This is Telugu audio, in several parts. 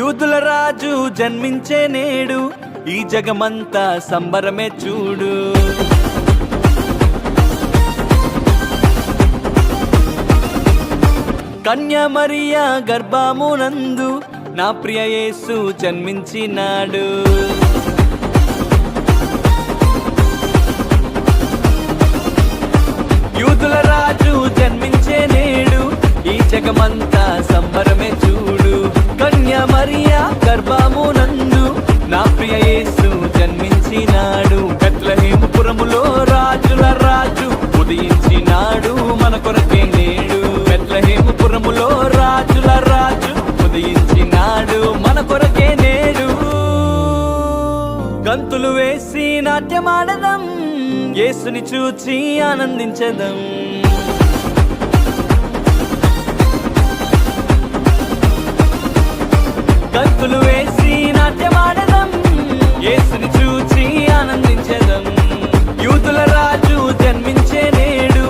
యూదుల రాజు జన్మించే నేడు, ఈ జగమంతా సంబరమే చూడు. కన్య మరియా గర్భమునందు నా ప్రియ యేసు జన్మించినాడు. యూదుల రాజు జన్మించే నేడు, ఈ జగమంతా సంబరమే చూడు. కన్య మరియా గర్భమునందు నా ప్రియ యేసు జన్మించినాడు. బెత్లెహేముపురములో రాజుల రాజు ఉదయించినాడు మన కొరకే నేడు. బెత్లెహేముపురములో రాజుల రాజు ఉదయించినాడు మన కొరకే నేడు. గంతులు వేసి నాట్యమాడదం, యేసుని చూచి ఆనందించదం. గంతులు వేసి నాట్యమాడదం, యేసుని చూచి ఆనందించదం. యూదుల రాజు జన్మించే నేడు,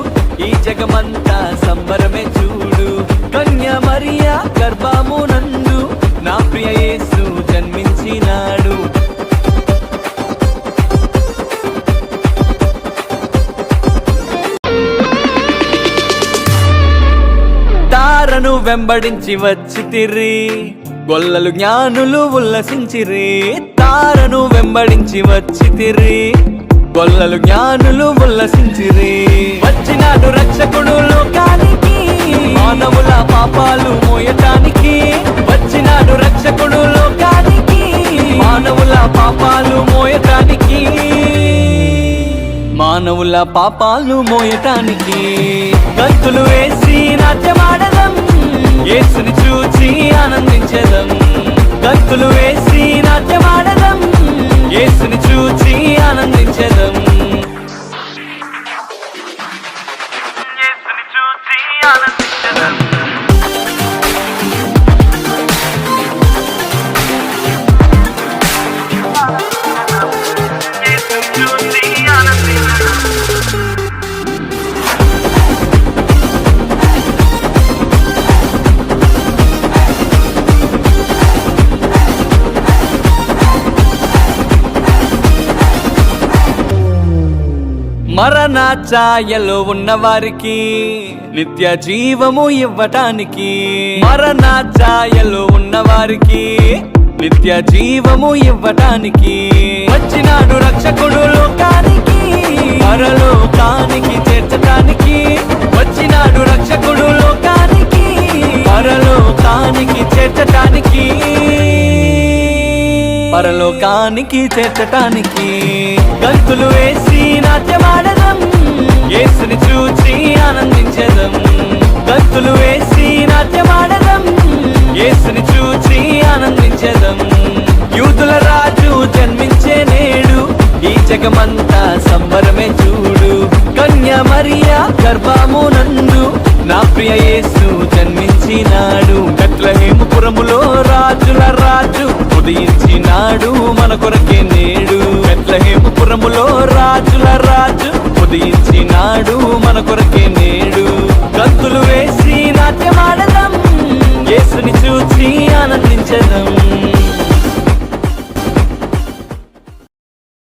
ఈ జగమంతా సంబరమే చూడు. కన్య మరియా గర్భమునందు నా ప్రియ యేసు జన్మించినాడు. తారను వెంబడించి వచ్చితిరి, గొల్లలు జ్ఞానులు ఉల్లసించిరి. తారను వెంబడించి వచ్చితిరి, గొల్లలు జ్ఞానులు ఉల్లసించిరి. వచ్చినాడు రక్షకుడు లోకానికి, మానవుల పాపాలు మోయటానికి. వచ్చినాడు రక్షకుడు లోకానికి, మానవుల పాపాలు మోయటానికి. మానవుల పాపాలు మోయటానికి. గంతులు వేసి నాట్యమాడదం, యేసుని చూచి ఆనందించదం. గంతులు వేసి నాట్యమాడదం, యేసుని చూచి ఆనందించదం. యేసుని చూచి ఆనందించదం. యేసుని చూచి ఆనందించదం. మరణ ఛాయలో ఉన్న వారికి నిత్య జీవము ఇవ్వటానికి. మరణ ఛాయలో ఉన్న వారికి నిత్య జీవము ఇవ్వటానికి. వచ్చినాడు రక్షకుడు లోకానికి, పరలోకానికి చేర్చటానికి. వచ్చినాడు రక్షకుడు లోకానికి, పరలోకానికి చేర్చటానికి. పరలోకానికి చేర్చటానికి. గంతులు వేసి నాట్యమాడదం, యేసుని చూచి ఆనందించదం. గంతులు వేసి నాట్యమాడదం, యేసుని చూచి ఆనందించదం. యూదుల రాజు జన్మించే నేడు, ఈ జగమంతా సంబరమే చూడు. కన్య మరియా గర్భమునందు నా ప్రియ యేసు జన్మించినాడు. బెత్లెహేముపురములో రాజుల రాజు ఉదయించినాడు మన కొరకే నేడు. బెత్లెహేముపురములో రాజుల రాజు ఉదయించినాడు మన కొరకే నేడు. గంతులు వేసి నాట్యమాడదం, యేసుని చూచి ఆనందించదం.